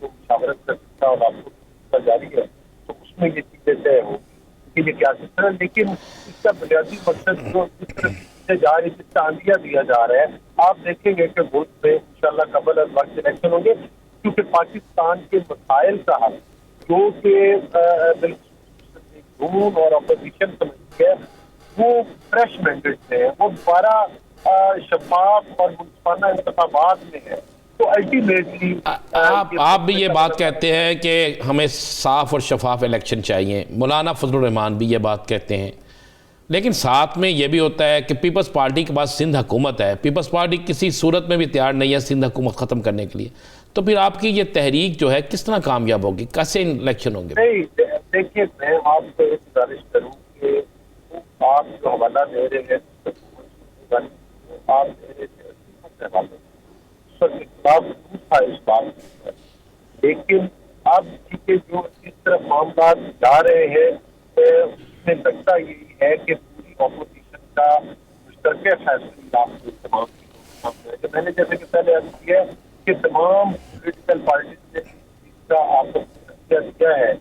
مشاورت کر سکتا اور رابطہ کا جاری ہے، تو اس میں یہ چیزیں طے ہوگی کہ یہ کیا سکتا ہے، لیکن اس کا بنیادی مقصد جو اس طرح سے جا رہی جس کا اندیا دیا جا رہا ہے، آپ دیکھیں گے کہ ملک میں انشاءاللہ قبل از وقت الیکشن ہوں گے، کیونکہ پاکستان کے مسائل کا حل جو کہ جنون اور اپوزیشن سمجھتی ہے وہ فریش مینڈیٹ میں ہے، وہ دوبارہ شفاف اور منصفانہ انتخابات میں ہے، تو الٹیمیٹلی آپ بھی یہ بات کہتے ہیں کہ ہمیں صاف اور شفاف الیکشن چاہیے، مولانا فضل الرحمان بھی یہ بات کہتے ہیں، لیکن ساتھ میں یہ بھی ہوتا ہے کہ پیپلز پارٹی کے پاس سندھ حکومت ہے، پیپلز پارٹی کسی صورت میں بھی تیار نہیں ہے سندھ حکومت ختم کرنے کے لیے، تو پھر آپ کی یہ تحریک جو ہے کس طرح کامیاب ہوگی، کیسے الیکشن ہوں گے؟ نہیں دیکھیے میں آپ کو ایک گزارش کروں کہ آپ جو حوالہ دے رہے ہیں آپ میرے تھا اس بات پر، لیکن اب کہ جو اس طرح معاملات جا رہے ہیں اس میں لگتا یہی ہے کہ پوری اپوزیشن کا مشترکہ فیصلہ میں نے جیسے کہ پہلے عرض کیا کہ تمام پولیٹیکل پارٹیز نے اس کا آپس میں دیا ہے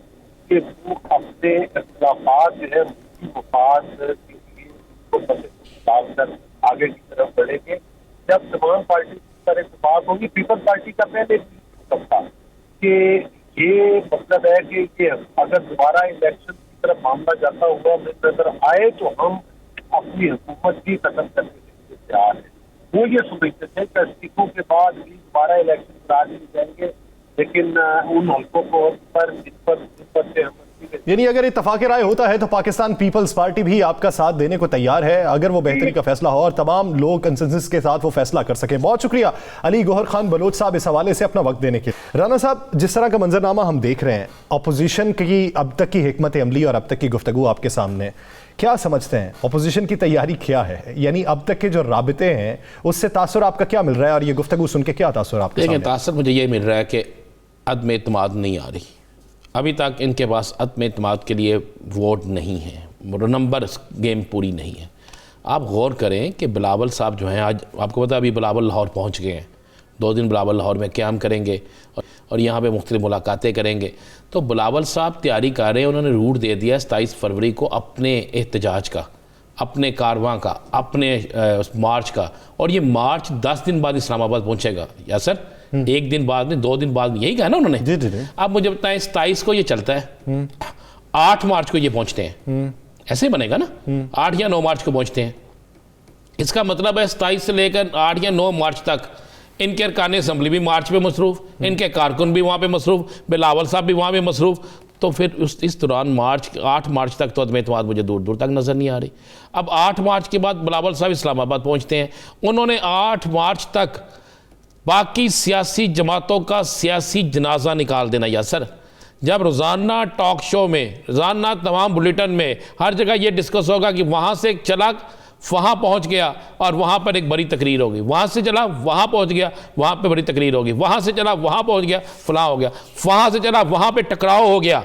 کہ وہ اپنے اختلافات جو ہے مفاد کے لیے آگے کی طرف بڑھیں گے۔ جب تمام پارٹی پر اتفاق ہوگی، پیپلز پارٹی کا پہلے بھی تھا کہ یہ مطلب ہے کہ یہ اگر دوبارہ الیکشن کی طرف معاملہ جاتا ہوا نظر آئے تو ہم اپنی حکومت بھی ختم کرنے کے لیے تیار ہیں۔ وہ یہ سمجھتے تھے کہ استعفوں کے بعد بھی دوبارہ الیکشن کرا دیے جائیں گے، لیکن ان حلقوں کو پر جن پر سے ہم یعنی اگر اتفاق رائے ہوتا ہے تو پاکستان پیپلز پارٹی بھی آپ کا ساتھ دینے کو تیار ہے اگر وہ بہتری کا فیصلہ ہو اور تمام لوگ کنسنسس کے ساتھ وہ فیصلہ کر سکیں. بہت شکریہ علی گوہر خان بلوچ صاحب اس حوالے سے اپنا وقت دینے کے. رانا صاحب, جس طرح کا منظرنامہ ہم دیکھ رہے ہیں, اپوزیشن کی اب تک کی حکمت عملی اور اب تک کی گفتگو آپ کے سامنے, کیا سمجھتے ہیں اپوزیشن کی تیاری کیا ہے؟ یعنی اب تک کے جو رابطے ہیں اس سے تاثر آپ کا کیا مل رہا ہے اور یہ گفتگو سن کے کیا تاثر آپ کے سامنے؟ تاثر مجھے یہ مل رہا ہے کہ عدم اعتماد نہیں آ رہی. ابھی تک ان کے پاس عدم اعتماد کے لیے ووٹ نہیں ہے, نمبر گیم پوری نہیں ہے. آپ غور کریں کہ بلاول صاحب جو ہیں, آج آپ کو پتا ہے ابھی بلاول لاہور پہنچ گئے ہیں, 2 دن بلاول لاہور میں قیام کریں گے اور یہاں پہ مختلف ملاقاتیں کریں گے. تو بلاول صاحب تیاری کر رہے ہیں, انہوں نے روٹ دے دیا 27 فروری کو اپنے احتجاج کا, اپنے کارواں کا, اپنے مارچ کا, اور یہ مارچ 10 دن بعد اسلام آباد پہنچے گا. یا سر 1 دن بعد میں 2 دن بعد میں, یہی کہا نا انہوں نے. جی. اب مجھے بتائیں 27 کو یہ چلتا ہے, 8 مارچ کو یہ پہنچتے ہیں, ایسے ہی بنے گا نا, 8 یا 9 مارچ کو پہنچتے ہیں. اس کا مطلب ہے 27 سے لے کر 8 یا 9 مارچ تک ان کے ارکان اسمبلی بھی مارچ پہ مصروف, ان کے کارکن بھی وہاں پہ مصروف, بلاول صاحب بھی وہاں پہ مصروف. تو پھر اس دوران 8 مارچ تک تو عدم اعتماد مجھے دور دور تک نظر نہیں آ رہی. اب 8 مارچ کے بعد بلاول صاحب اسلام آباد پہنچتے ہیں. انہوں نے 8 مارچ تک باقی سیاسی جماعتوں کا سیاسی جنازہ نکال دینا. یا سر, جب روزانہ ٹاک شو میں, روزانہ تمام بلیٹن میں, ہر جگہ یہ ڈسکس ہوگا کہ وہاں سے چلا وہاں پہنچ گیا اور وہاں پر ایک بڑی تقریر ہوگی, وہاں سے چلا وہاں پہنچ گیا وہاں پہ بڑی تقریر ہوگی, وہاں سے چلا وہاں پہنچ گیا فلاں ہو گیا, وہاں سے چلا وہاں پہ ٹکراؤ ہو گیا.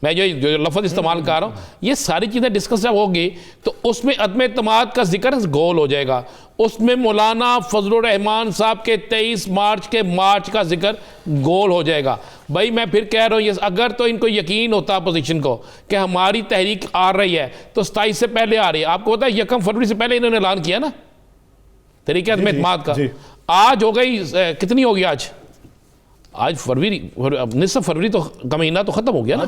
میں جو لفظ استعمال کر رہا ہوں, یہ ساری چیزیں ڈسکس جب ہوگی تو اس میں عدم اعتماد کا ذکر گول ہو جائے گا. اس میں مولانا فضل الرحمان صاحب کے 23 مارچ کے مارچ کا ذکر گول ہو جائے گا. بھائی میں پھر کہہ رہا ہوں, اگر تو ان کو یقین ہوتا اپوزیشن کو کہ ہماری تحریک آ رہی ہے تو 27 سے پہلے آ رہی ہے. آپ کو پتا ہے 1 فروری سے پہلے انہوں نے اعلان کیا نا تحریک عدم اعتماد کا. آج ہو گئی کتنی ہوگی آج فروری, نصف فروری تو کا مہینہ تو ختم ہو گیا نا.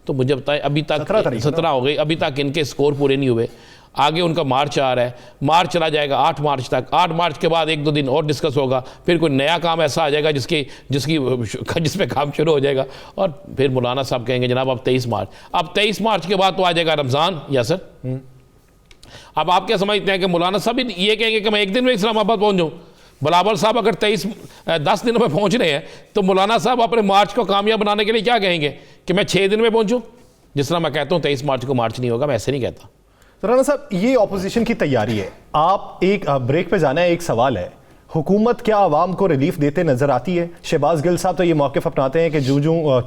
تو مجھے بتائیں ابھی تک 17 ہو گئی, ابھی تک ان کے سکور پورے نہیں ہوئے. آگے ان کا مارچ آ رہا ہے, مارچ چلا جائے گا 8 مارچ تک. 8 مارچ کے بعد 1-2 دن اور ڈسکس ہوگا, پھر کوئی نیا کام ایسا آ جائے گا جس پہ کام شروع ہو جائے گا, اور پھر مولانا صاحب کہیں گے جناب اب 23 مارچ. اب 23 مارچ کے بعد تو آ جائے گا رمضان. یا سر اب آپ کیا سمجھتے ہیں کہ مولانا صاحب یہ کہیں گے کہ میں 1 دن میں اسلام آباد پہنچ جاؤں؟ بلاول صاحب اگر 10 دنوں میں پہنچ رہے ہیں تو مولانا صاحب اپنے مارچ کو کامیاب بنانے کے لیے کیا کہیں گے کہ میں 6 دن میں پہنچوں؟ جس طرح میں کہتا ہوں 23 مارچ کو مارچ نہیں ہوگا, میں ایسے نہیں کہتا. رانا صاحب, یہ اپوزیشن کی تیاری ہے. آپ ایک بریک پہ جانا ہے, ایک سوال ہے, حکومت کیا عوام کو ریلیف دیتے نظر آتی ہے؟ شہباز گل صاحب تو یہ موقف اپناتے ہیں کہ جو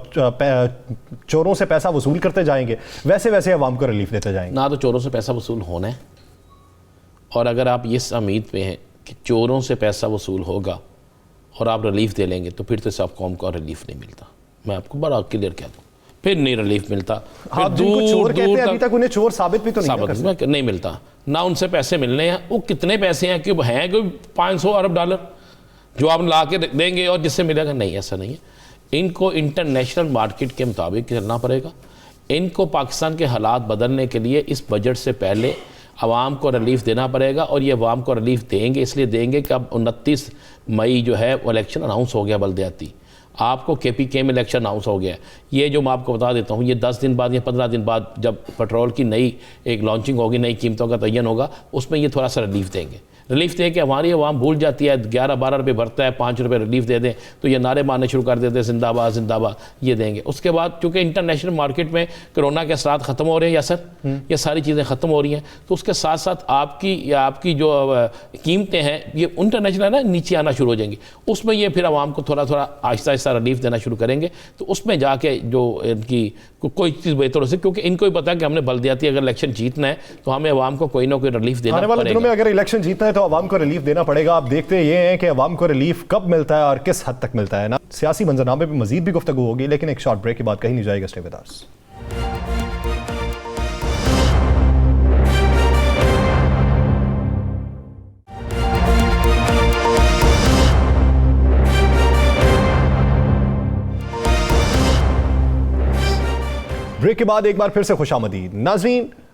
چوروں سے پیسہ وصول کرتے جائیں گے ویسے ویسے عوام کو ریلیف دیتے جائیں گے. نہ تو چوروں سے پیسہ وصول ہونا ہے, اور اگر آپ اس امید پہ ہیں کہ چوروں سے پیسہ وصول ہوگا اور آپ ریلیف دے لیں گے تو پھر تو سب قوم کو ریلیف نہیں ملتا. میں آپ کو بڑا کلیئر کہتا ہوں, پھر نہیں ریلیف ملتا. آپ جن کو چور کہتے ہیں ابھی تک انہیں چور ثابت بھی تو نہیں ملتا. نہ ان سے پیسے ملنے ہیں, وہ کتنے پیسے ہیں کہ ہیں کوئی 500 ارب ڈالر جو آپ لا کے دیں گے اور جس سے ملے گا؟ نہیں, ایسا نہیں ہے. ان کو انٹرنیشنل مارکیٹ کے مطابق چلنا پڑے گا. ان کو پاکستان کے حالات بدلنے کے لیے اس بجٹ سے پہلے عوام کو ریلیف دینا پڑے گا, اور یہ عوام کو ریلیف دیں گے اس لیے دیں گے کہ اب 29 مئی جو ہے وہ الیکشن اناؤنس ہو گیا بلدیاتی. آپ کو کے پی کے میں الیکشن اناؤنس ہو گیا ہے. یہ جو میں آپ کو بتا دیتا ہوں, یہ 10 دن بعد یا 15 دن بعد جب پیٹرول کی نئی ایک لانچنگ ہوگی, نئی قیمتوں کا تعین ہوگا, اس میں یہ تھوڑا سا ریلیف دیں گے. ریلیف دے کہ ہماری عوام بھول جاتی ہے, 11-12 روپے بھرتا ہے, 5 روپے ریلیف دے دیں تو یہ نعرے مارنے شروع کر دیتے ہیں زندہ آباد زندہ آباد, یہ دیں گے. اس کے بعد چونکہ انٹرنیشنل مارکیٹ میں کرونا کے اثرات ختم ہو رہے ہیں, یا سر یہ ساری چیزیں ختم ہو رہی ہیں, تو اس کے ساتھ ساتھ آپ کی جو قیمتیں ہیں یہ انٹرنیشنل ہے نا, نیچے آنا شروع ہو جائیں گی. اس میں یہ پھر عوام کو تھوڑا تھوڑا آہستہ آہستہ ریلیف دینا شروع کریں گے. تو اس میں جا کے جو ان کی کوئی چیز بہتر ہو سکے, کیونکہ ان کو ہی پتا ہے کہ ہم نے بلدیاتی اگر الیکشن جیتنا ہے تو ہمیں عوام کو کوئی نہ کوئی ریلیف دینا پڑے گا. آنے والے دنوں میں اگر الیکشن جیتنا ہے تو عوام کو ریلیف دینا پڑے گا. آپ دیکھتے یہ ہیں کہ عوام کو ریلیف کب ملتا ہے اور کس حد تک ملتا ہے نا. سیاسی منظرنامے پہ مزید بھی گفتگو ہوگی, لیکن ایک شارٹ بریک کے بعد کہیں نہیں جائے گا. Stay with us. بریک کے بعد ایک بار پھر سے خوش آمدید. ناظرین,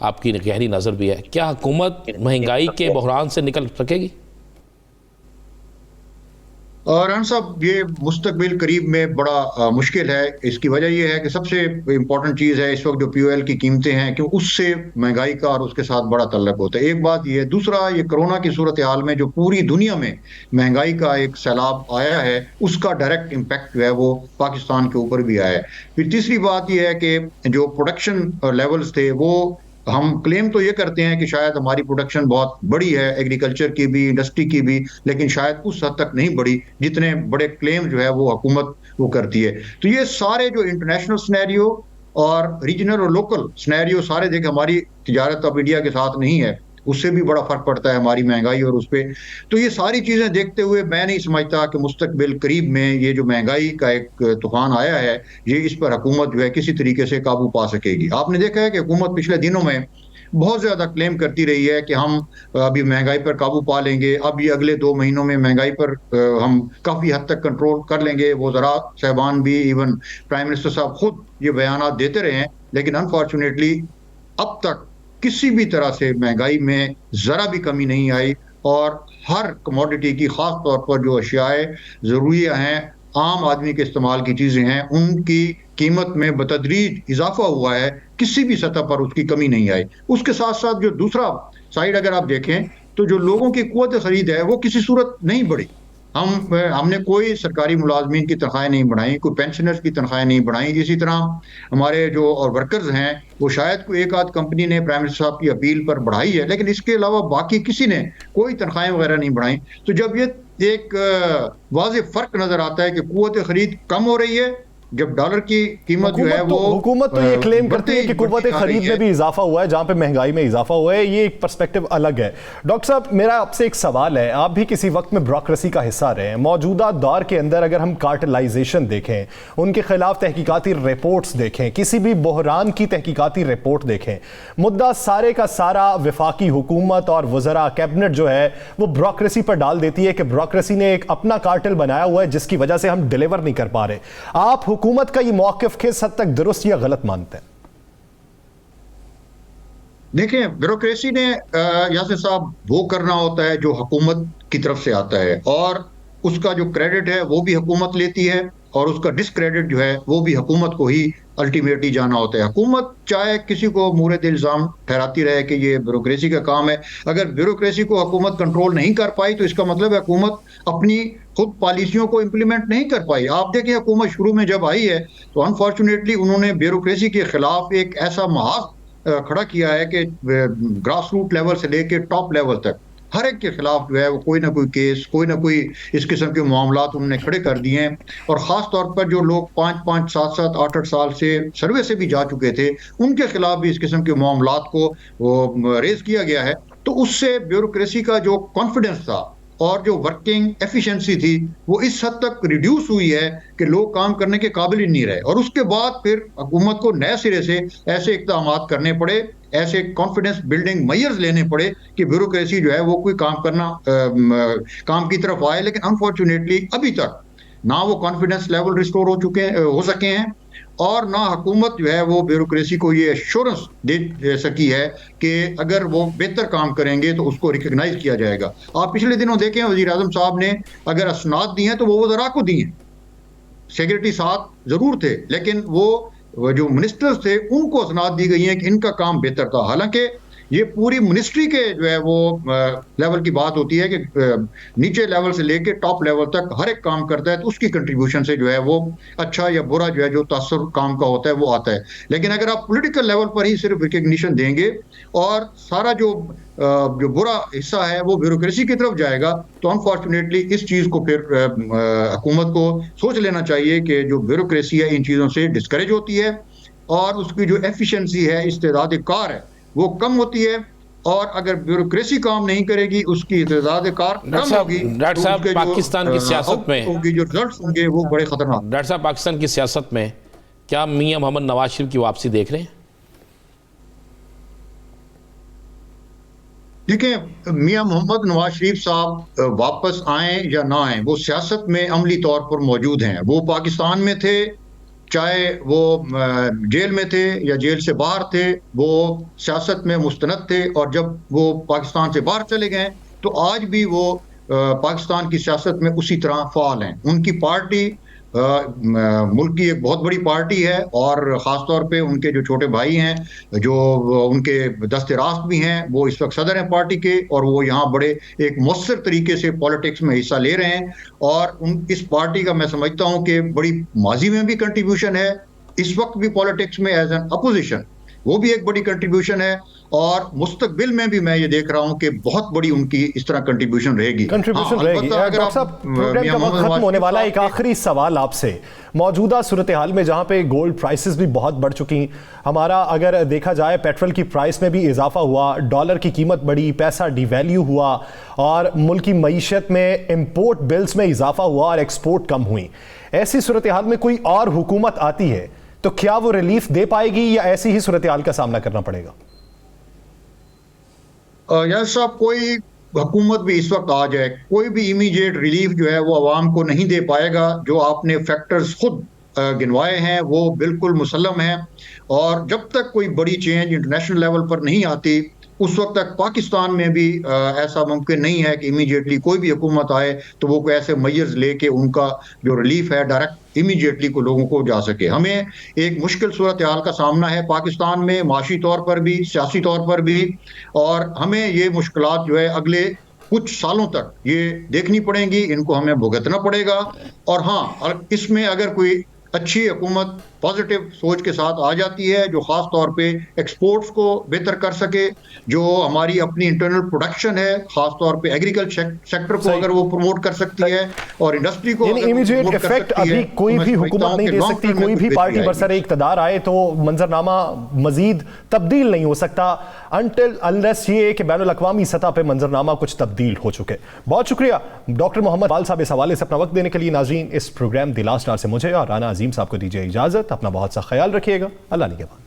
آپ کی گہری نظر بھی ہے، کیا حکومت مہنگائی کے بحران سے نکل سکے گی؟ ران صاحب، یہ مستقبل قریب میں بڑا مشکل ہے. اس کی وجہ یہ ہے کہ سب سے امپورٹنٹ چیز ہے اس وقت جو POL کی قیمتیں ہیں، کہ اس سے مہنگائی کا اور اس کے ساتھ بڑا تعلق ہوتا ہے. ایک بات یہ ہے. دوسرا، یہ کرونا کی صورتحال میں جو پوری دنیا میں مہنگائی کا ایک سیلاب آیا ہے، اس کا ڈائریکٹ امپیکٹ جو ہے وہ پاکستان کے اوپر بھی آیا ہے. پھر تیسری بات یہ ہے کہ جو پروڈکشن لیولز تھے، وہ ہم کلیم تو یہ کرتے ہیں کہ شاید ہماری پروڈکشن بہت بڑی ہے، ایگریکلچر کی بھی، انڈسٹری کی بھی، لیکن شاید اس حد تک نہیں بڑی جتنے بڑے کلیم جو ہے وہ حکومت وہ کرتی ہے. تو یہ سارے جو انٹرنیشنل سنیریو اور ریجنل اور لوکل سنیریو سارے دیکھ، ہماری تجارت اب انڈیا کے ساتھ نہیں ہے، اس سے بھی بڑا فرق پڑتا ہے ہماری مہنگائی اور اس پہ. تو یہ ساری چیزیں دیکھتے ہوئے میں نہیں سمجھتا کہ مستقبل قریب میں یہ جو مہنگائی کا ایک طوفان آیا ہے، یہ اس پر حکومت جو ہے کسی طریقے سے قابو پا سکے گی. آپ نے دیکھا ہے کہ حکومت پچھلے دنوں میں بہت زیادہ کلیم کرتی رہی ہے کہ ہم ابھی مہنگائی پر قابو پا لیں گے، اب یہ اگلے 2 مہینوں میں مہنگائی پر ہم کافی حد تک کنٹرول کر لیں گے. وزراء صاحبان بھی، ایون پرائم منسٹر صاحب خود یہ بیانات دیتے رہے ہیں، لیکن انفارچونیٹلی اب تک کسی بھی طرح سے مہنگائی میں ذرا بھی کمی نہیں آئی، اور ہر کموڈٹی کی، خاص طور پر جو اشیاء ضروریہ ہیں، عام آدمی کے استعمال کی چیزیں ہیں، ان کی قیمت میں بتدریج اضافہ ہوا ہے. کسی بھی سطح پر اس کی کمی نہیں آئی. اس کے ساتھ ساتھ جو دوسرا سائڈ اگر آپ دیکھیں تو جو لوگوں کی قوت خرید ہے وہ کسی صورت نہیں بڑھی. ہم نے کوئی سرکاری ملازمین کی تنخواہیں نہیں بڑھائیں، کوئی پینشنرز کی تنخواہیں نہیں بڑھائیں. اسی طرح ہمارے جو اور ورکرز ہیں وہ شاید کوئی ایک آدھ کمپنی نے پرائم منسٹر صاحب کی اپیل پر بڑھائی ہے، لیکن اس کے علاوہ باقی کسی نے کوئی تنخواہیں وغیرہ نہیں بڑھائیں. تو جب یہ ایک واضح فرق نظر آتا ہے کہ قوت خرید کم ہو رہی ہے، جب ڈالر کی قیمت جو ہے وہ حکومت تو یہ کلیم کرتی ہے کہ قوت خرید میں بھی اضافہ ہوا ہے جہاں پہ مہنگائی میں اضافہ ہوا ہے. یہ ایک پرسپیکٹو الگ ہے. ڈاکٹر صاحب، میرا آپ سے ایک سوال ہے. آپ بھی کسی وقت میں بیوروکریسی کا حصہ رہے ہیں. موجودہ دور کے اندر اگر ہم کارٹلائزیشن دیکھیں، ان کے خلاف تحقیقاتی رپورٹس دیکھیں، کسی بھی بحران کی تحقیقاتی رپورٹ دیکھیں، مدعا سارے کا سارا وفاقی حکومت اور وزراء کیبنٹ جو ہے وہ بیوروکریسی پر ڈال دیتی ہے کہ بیوروکریسی نے ایک اپنا کارٹل بنایا ہوا ہے جس کی وجہ سے ہم ڈیلیور نہیں کر پا رہے. آپ حکومت کا یہ موقف کس حد تک درست یا غلط مانتے ہیں؟ دیکھیں، بیوروکریسی نے یاسر صاحب وہ کرنا ہوتا ہے جو حکومت کی طرف سے آتا ہے، اور اس کا جو کریڈٹ ہے وہ بھی حکومت لیتی ہے، اور اس کا ڈسکریڈٹ جو ہے وہ بھی حکومت کو ہی الٹیمیٹلی جانا ہوتا ہے. حکومت چاہے کسی کو مورد الزام ٹھہراتی رہے کہ یہ بیوروکریسی کا کام ہے، اگر بیوروکریسی کو حکومت کنٹرول نہیں کر پائی تو اس کا مطلب ہے حکومت اپنی خود پالیسیوں کو امپلیمنٹ نہیں کر پائی. آپ دیکھیں، حکومت شروع میں جب آئی ہے تو انفارچونیٹلی انہوں نے بیوروکریسی کے خلاف ایک ایسا محاذ کھڑا کیا ہے کہ گراس روٹ لیول سے لے کے ٹاپ لیول تک ہر ایک کے خلاف جو ہے وہ کوئی نہ کوئی کیس، کوئی نہ کوئی اس قسم کے معاملات انہوں نے کھڑے کر دیے ہیں. اور خاص طور پر جو لوگ 5-5, 7-7, 8-8 سال سے سروے سے بھی جا چکے تھے، ان کے خلاف بھی اس قسم کے معاملات کو ریز کیا گیا ہے. تو اس سے بیوروکریسی کا جو کانفیڈنس تھا اور جو ورکنگ ایفیشنسی تھی وہ اس حد تک ریڈیوس ہوئی ہے کہ لوگ کام کرنے کے قابل ہی نہیں رہے. اور اس کے بعد پھر حکومت کو نئے سرے سے ایسے اقدامات کرنے پڑے، ایسے کانفیڈنس بلڈنگ میئرز لینے پڑے کہ بیوروکریسی جو ہے وہ کوئی کام کی طرف آئے. لیکن انفارچونیٹلی ابھی تک نہ وہ کانفیڈنس لیول ریسٹور ہو سکے ہیں، اور نہ حکومت جو ہے وہ بیوروکریسی کو یہ ایشورنس دے سکی ہے کہ اگر وہ بہتر کام کریں گے تو اس کو ریکگنائز کیا جائے گا. آپ پچھلے دنوں دیکھیں، وزیر اعظم صاحب نے اگر اسناد دی ہیں تو وہ وزراء کو دی ہیں. سیکرٹری ساتھ ضرور تھے، لیکن وہ جو منسٹرز تھے ان کو اسناد دی گئی ہیں کہ ان کا کام بہتر تھا. حالانکہ یہ پوری منسٹری کے جو ہے وہ لیول کی بات ہوتی ہے کہ نیچے لیول سے لے کے ٹاپ لیول تک ہر ایک کام کرتا ہے تو اس کی کنٹریبیوشن سے جو ہے وہ اچھا یا برا جو ہے جو تاثر کام کا ہوتا ہے وہ آتا ہے. لیکن اگر آپ پولیٹیکل لیول پر ہی صرف ریکگنیشن دیں گے اور سارا جو برا حصہ ہے وہ بیوروکریسی کی طرف جائے گا تو انفارچونیٹلی اس چیز کو پھر حکومت کو سوچ لینا چاہیے کہ جو بیوروکریسی ہے ان چیزوں سے ڈسکریج ہوتی ہے، اور اس کی جو ایفیشنسی ہے، استعداد کار ہے، وہ کم ہوتی ہے. اور اگر بیوروکریسی کام نہیں کرے گی، اس کی استعداد کار کم ہوگی. ڈاکٹر صاحب، پاکستان کی سیاست میں جو رزلٹس ہوں گے وہ بڑے خطرناک. ڈاکٹر صاحب، پاکستان کی سیاست میں کیا میاں محمد نواز شریف کی واپسی دیکھ رہے ہیں؟ دیکھیں، میاں محمد نواز شریف صاحب واپس آئیں یا نہ آئیں، وہ سیاست میں عملی طور پر موجود ہیں. وہ پاکستان میں تھے چاہے وہ جیل میں تھے یا جیل سے باہر تھے، وہ سیاست میں مستند تھے، اور جب وہ پاکستان سے باہر چلے گئے تو آج بھی وہ پاکستان کی سیاست میں اسی طرح فعال ہیں۔ ان کی پارٹی ملک کی ایک بہت بڑی پارٹی ہے، اور خاص طور پہ ان کے جو چھوٹے بھائی ہیں جو ان کے دست راست بھی ہیں، وہ اس وقت صدر ہیں پارٹی کے، اور وہ یہاں بڑے ایک مؤثر طریقے سے پالیٹکس میں حصہ لے رہے ہیں، اور اس پارٹی کا میں سمجھتا ہوں کہ بڑی ماضی میں بھی کنٹریبیوشن ہے، اس وقت بھی پالیٹکس میں ایز این اپوزیشن وہ بھی ایک بڑی کنٹریبیوشن ہے، اور مستقبل میں بھی میں یہ دیکھ رہا ہوں کہ بہت بڑی ان کی اس طرح کنٹریبیوشن رہے گی۔ ڈاکٹر صاحب پروگرام کا وقت ختم ہونے والا ہے، ایک آخری سوال آپ سے، موجودہ صورتحال میں جہاں پہ گولڈ پرائسز بھی بہت بڑھ چکی ہیں، ہمارا اگر دیکھا جائے پیٹرول کی پرائس میں بھی اضافہ ہوا، ڈالر کی قیمت بڑھی، پیسہ ڈی ویلیو ہوا، اور ملکی معیشت میں امپورٹ بلز میں اضافہ ہوا اور ایکسپورٹ کم ہوئی، ایسی صورتحال میں کوئی اور حکومت آتی ہے تو کیا وہ ریلیف دے پائے گی یا ایسی ہی صورتحال کا سامنا کرنا پڑے گا؟ یار صاحب، کوئی حکومت بھی اس وقت آ جائے، کوئی بھی امیڈیٹ ریلیف جو ہے وہ عوام کو نہیں دے پائے گا۔ جو آپ نے فیکٹرز خود گنوائے ہیں وہ بالکل مسلم ہیں، اور جب تک کوئی بڑی چینج انٹرنیشنل لیول پر نہیں آتی اس وقت تک پاکستان میں بھی ایسا ممکن نہیں ہے کہ امیڈیٹلی کوئی بھی حکومت آئے تو وہ کوئی ایسے میئرز لے کے ان کا جو ریلیف ہے ڈائریکٹ امیڈیٹلی کو لوگوں کو جا سکے۔ ہمیں ایک مشکل صورتحال کا سامنا ہے پاکستان میں، معاشی طور پر بھی، سیاسی طور پر بھی، اور ہمیں یہ مشکلات جو ہے اگلے کچھ سالوں تک یہ دیکھنی پڑیں گی، ان کو ہمیں بھگتنا پڑے گا۔ اور ہاں، اس میں اگر کوئی اچھی حکومت پازیٹیو سوچ کے ساتھ آ جاتی ہے جو خاص طور پہ ایکسپورٹس کو بہتر کر سکے، جو ہماری اپنی انٹرنل پروڈکشن ہے خاص طور پہ ایگریکلچر سیکٹر کو اگر وہ پروموٹ کر سکتی ہے اور انڈسٹری کو یعنی امیڈیٹ ایفیکٹ ابھی کوئی بھی حکومت نہیں دے سکتی، کوئی بھی پارٹی برسر اقتدار آئے تو منظرنامہ مزید تبدیل نہیں ہو سکتا انٹل انلیس یہ کہ بین الاقوامی سطح پہ منظرنامہ کچھ تبدیل ہو چکے۔ بہت شکریہ ڈاکٹر محمد اقبال صاحب اس حوالے سے اپنا وقت دینے کے لیے۔ ناظرین، اس پروگرام دی لاسٹ آور سے مجھے اور رانا عظیم صاحب کو دیجیے اجازت، اپنا بہت سا خیال رکھیے گا، اللہ نگہبان۔